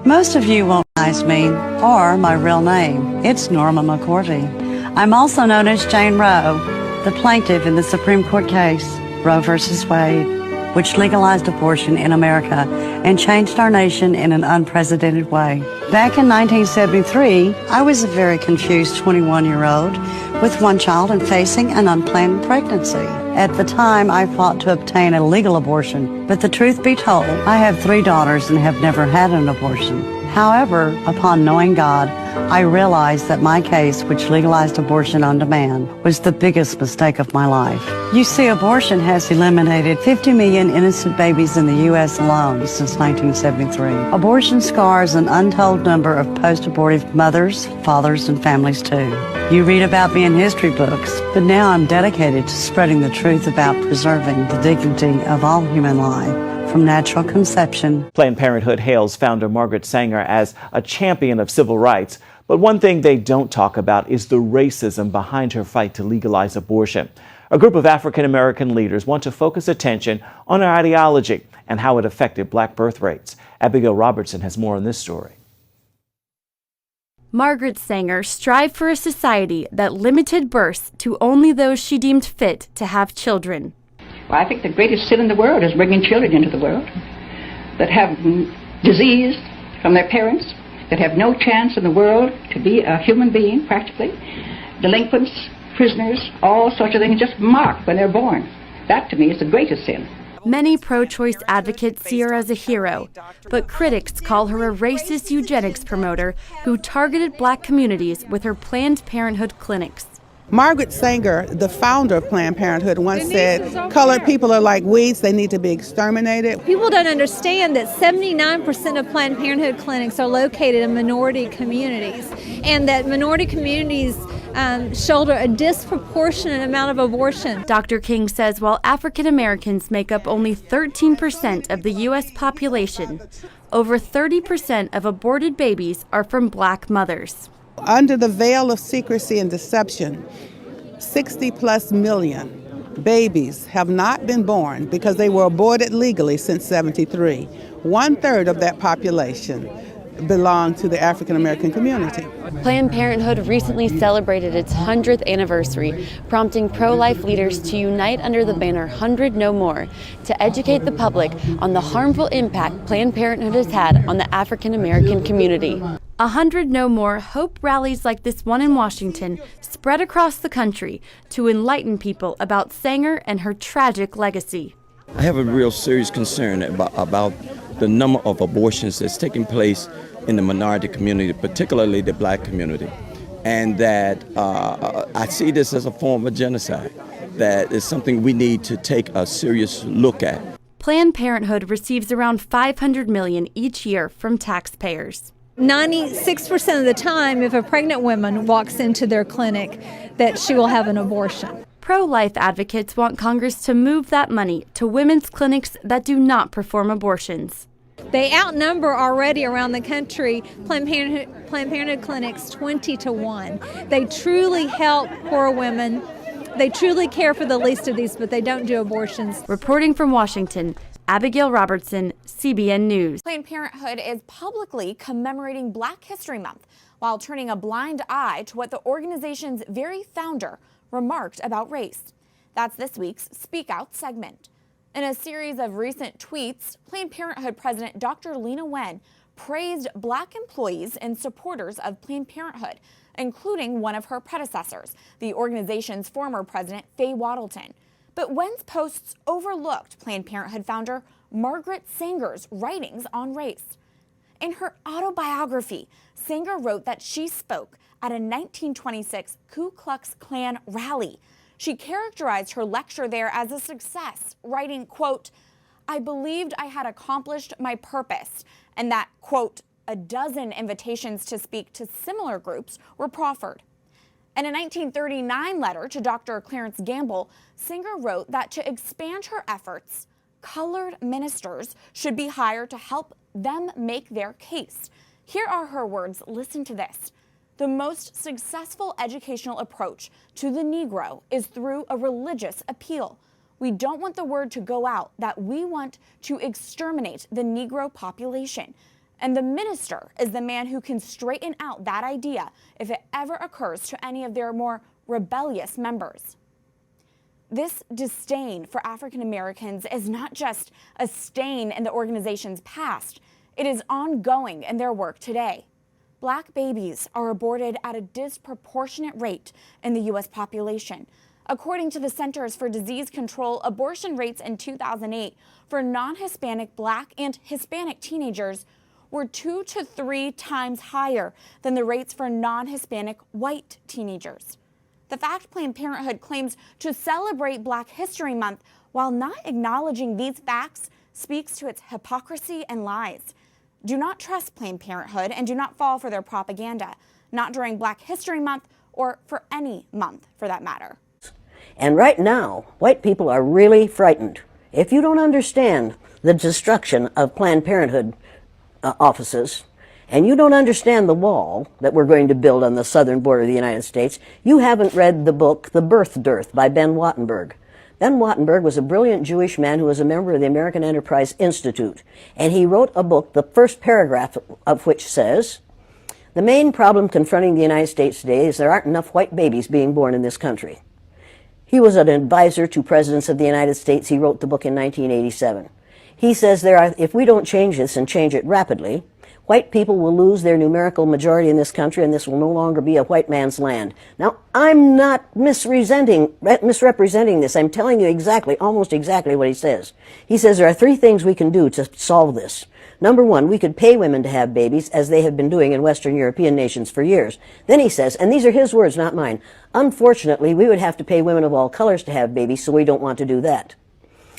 Most of you won't recognize me or my real name. It's Norma McCourty. I'm also known as Jane Roe, the plaintiff in the Supreme Court case, Roe v. Wade, which legalized abortion in America and changed our nation in an unprecedented way. Back in 1973, I was a very confused 21-year-old with one child and facing an unplanned pregnancy. At the time, I fought to obtain a legal abortion, but the truth be told, I have 3 daughters and have never had an abortion. However, upon knowing God, I realized that my case, which legalized abortion on demand, was the biggest mistake of my life. You see, abortion has eliminated 50 million innocent babies in the U.S. alone since 1973. Abortion scars an untold number of post-abortive mothers, fathers, and families too. You read about me in history books, but now I'm dedicated to spreading the truth about preserving the dignity of all human life from natural conception. Planned Parenthood hails founder Margaret Sanger as a champion of civil rights. But one thing they don't talk about is the racism behind her fight to legalize abortion. A group of African-American leaders want to focus attention on her ideology and how it affected black birth rates. Abigail Robertson has more on this story. Margaret Sanger strived for a society that limited births to only those she deemed fit to have children. Well, I think the greatest sin in the world is bringing children into the world that have disease from their parents, that have no chance in the world to be a human being, practically. Delinquents, prisoners, all sorts of things just marked when they're born. That, to me, is the greatest sin. Many pro-choice advocates see her as a hero, but critics call her a racist eugenics promoter who targeted black communities with her Planned Parenthood clinics. Margaret Sanger, the founder of Planned Parenthood, once said, colored people are like weeds, they need to be exterminated. People don't understand that 79% of Planned Parenthood clinics are located in minority communities, and that minority communities shoulder a disproportionate amount of abortion. Dr. King says while African Americans make up only 13% of the U.S. population, over 30% of aborted babies are from black mothers. Under the veil of secrecy and deception, 60+ million babies have not been born because they were aborted legally since '73. 1/3 of that population belong to the African American community. Planned Parenthood recently celebrated its 100th anniversary, prompting pro-life leaders to unite under the banner 100 No More to educate the public on the harmful impact Planned Parenthood has had on the African American community. 100 No More hope rallies like this one in Washington spread across the country to enlighten people about Sanger and her tragic legacy. I have a real serious concern about the number of abortions that's taking place in the minority community, particularly the black community. And that I see this as a form of genocide. That is something we need to take a serious look at. Planned Parenthood receives around $500 million each year from taxpayers. 96% of the time, if a pregnant woman walks into their clinic, that she will have an abortion. Pro-life advocates want Congress to move that money to women's clinics that do not perform abortions. They outnumber already around the country Planned Parenthood clinics 20-1. They truly help poor women. They truly care for the least of these, but they don't do abortions. Reporting from Washington, Abigail Robertson, CBN News. Planned Parenthood is publicly commemorating Black History Month while turning a blind eye to what the organization's very founder remarked about race. That's this week's Speak Out segment. In a series of recent tweets, Planned Parenthood President Dr. Lena Wen praised black employees and supporters of Planned Parenthood, including one of her predecessors, the organization's former president, Faye Wattleton. But Wen's posts overlooked Planned Parenthood founder Margaret Sanger's writings on race. In her autobiography, Sanger wrote that she spoke at a 1926 Ku Klux Klan rally. She characterized her lecture there as a success, writing, quote, "I believed I had accomplished my purpose," and that, quote, "a dozen invitations to speak to similar groups were proffered." In a 1939 letter to Dr. Clarence Gamble, Sanger wrote that to expand her efforts, colored ministers should be hired to help them make their case. Here are her words. Listen to this. "The most successful educational approach to the Negro is through a religious appeal. We don't want the word to go out that we want to exterminate the Negro population. And the minister is the man who can straighten out that idea if it ever occurs to any of their more rebellious members. This disdain for African Americans is not just a stain in the organization's past, it is ongoing in their work today. Black babies are aborted at a disproportionate rate in the U.S. population. According to the Centers for Disease Control, abortion rates in 2008 for non-Hispanic Black and Hispanic teenagers were 2 to 3 times higher than the rates for non-Hispanic white teenagers. The fact Planned Parenthood claims to celebrate Black History Month while not acknowledging these facts speaks to its hypocrisy and lies. Do not trust Planned Parenthood and do not fall for their propaganda, not during Black History Month or for any month for that matter. And right now, white people are really frightened. If you don't understand the destruction of Planned Parenthood offices, and you don't understand the wall that we're going to build on the southern border of the United States, you haven't read the book, The Birth Dearth by Ben Wattenberg. Ben Wattenberg was a brilliant Jewish man who was a member of the American Enterprise Institute, and he wrote a book, the first paragraph of which says, "The main problem confronting the United States today is there aren't enough white babies being born in this country." He was an advisor to presidents of the United States. He wrote the book in 1987. He says if we don't change this and change it rapidly, white people will lose their numerical majority in this country, and this will no longer be a white man's land. Now, I'm not misrepresenting this. I'm telling you almost exactly what he says. He says there are 3 things we can do to solve this. Number 1, we could pay women to have babies, as they have been doing in Western European nations for years. Then he says, and these are his words, not mine, unfortunately, we would have to pay women of all colors to have babies, so we don't want to do that.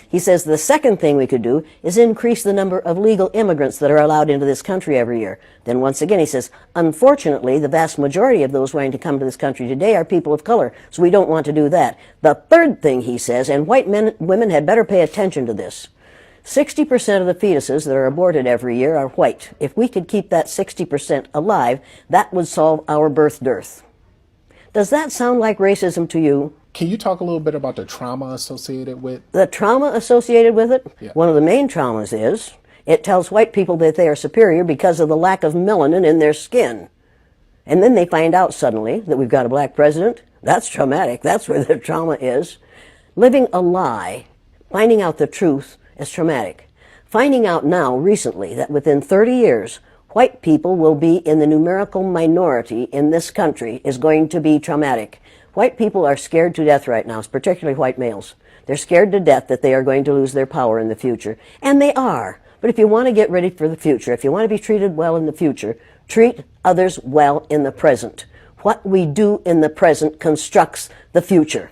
He says the second thing we could do is increase the number of legal immigrants that are allowed into this country every year. Then once again he says, unfortunately, the vast majority of those wanting to come to this country today are people of color, so we don't want to do that. The third thing he says, and women had better pay attention to this, 60% of the fetuses that are aborted every year are white. If we could keep that 60% alive, that would solve our birth dearth. Does that sound like racism to you? Can you talk a little bit about the trauma associated with? The trauma associated with it? Yeah. One of the main traumas is it tells white people that they are superior because of the lack of melanin in their skin. And then they find out suddenly that we've got a black president. That's traumatic. That's where the trauma is. Living a lie, finding out the truth is traumatic. Finding out now, recently, that within 30 years, white people will be in the numerical minority in this country is going to be traumatic. White people are scared to death right now, particularly white males. They're scared to death that they are going to lose their power in the future. And they are. But if you want to get ready for the future, if you want to be treated well in the future, treat others well in the present. What we do in the present constructs the future.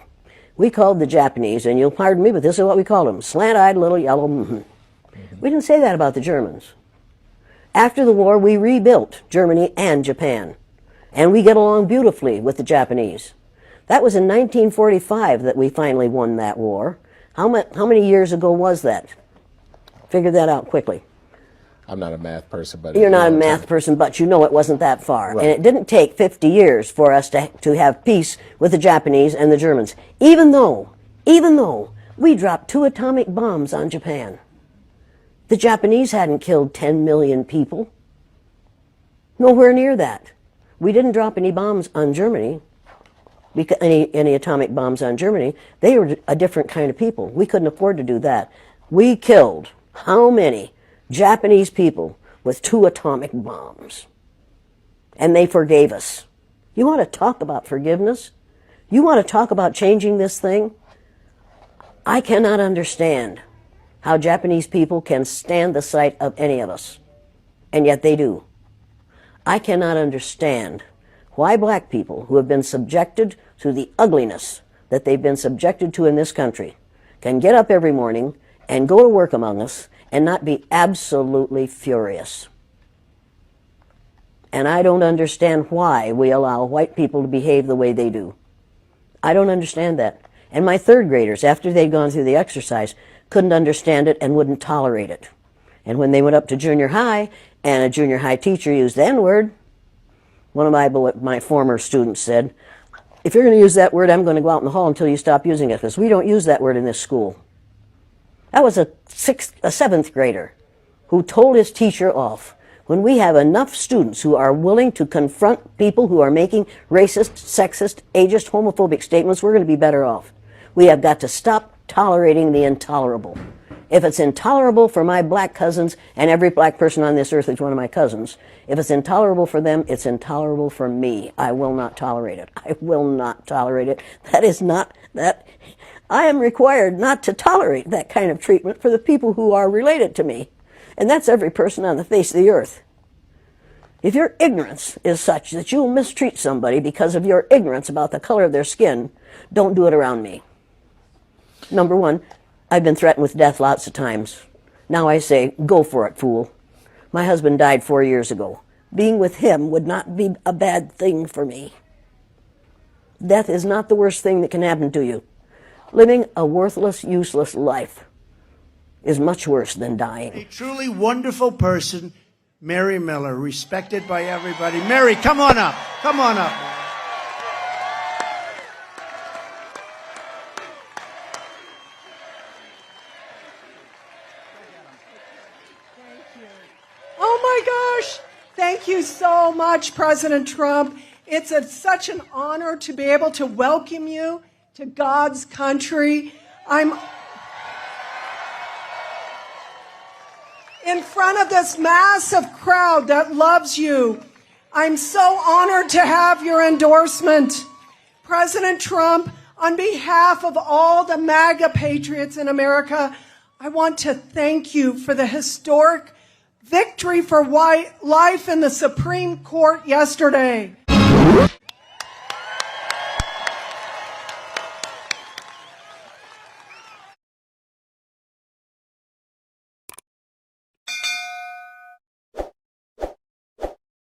We called the Japanese, and you'll pardon me, but this is what we called them, slant-eyed little yellow We didn't say that about the Germans. After the war, we rebuilt Germany and Japan. And we get along beautifully with the Japanese. That was in 1945 that we finally won that war. How many years ago was that? Figure that out quickly. I'm not a math person, but... You're not a math person, but you know it wasn't that far. Right. And it didn't take 50 years for us to have peace with the Japanese and the Germans. Even though we dropped 2 atomic bombs on Japan. The Japanese hadn't killed 10 million people. Nowhere near that. We didn't drop any bombs on Germany. Any atomic bombs on Germany. They were a different kind of people. We couldn't afford to do that. We killed how many Japanese people with 2 atomic bombs? And they forgave us. You want to talk about forgiveness? You want to talk about changing this thing? I cannot understand how Japanese people can stand the sight of any of us. And yet they do. I cannot understand why black people who have been subjected to the ugliness that they've been subjected to in this country can get up every morning and go to work among us and not be absolutely furious. And I don't understand why we allow white people to behave the way they do. I don't understand that. And my 3rd graders, after they'd gone through the exercise, couldn't understand it and wouldn't tolerate it. And when they went up to junior high and a junior high teacher used the N-word, one of my former students said, if you're going to use that word, I'm going to go out in the hall until you stop using it, because we don't use that word in this school. That was a 7th grader who told his teacher off When we have enough students who are willing to confront people who are making racist, sexist, ageist, homophobic statements, we're going to be better off. We have got to stop tolerating the intolerable. If it's intolerable for my black cousins, and every black person on this earth is one of my cousins, if it's intolerable for them, it's intolerable for me. I will not tolerate it. I will not tolerate it. That is not that. I am required not to tolerate that kind of treatment for the people who are related to me. And that's every person on the face of the earth. If your ignorance is such that you'll mistreat somebody because of your ignorance about the color of their skin, don't do it around me. Number one, I've been threatened with death lots of times. Now I say, go for it, fool. My husband died 4 years ago. Being with him would not be a bad thing for me. Death is not the worst thing that can happen to you. Living a worthless, useless life is much worse than dying. A truly wonderful person, Mary Miller, respected by everybody. Mary, come on up. Come on up. Oh my gosh, thank you so much, President Trump. It's such an honor to be able to welcome you to God's country. I'm in front of this massive crowd that loves you. I'm so honored to have your endorsement. President Trump, on behalf of all the MAGA patriots in America, I want to thank you for the historic victory for life in the Supreme Court yesterday.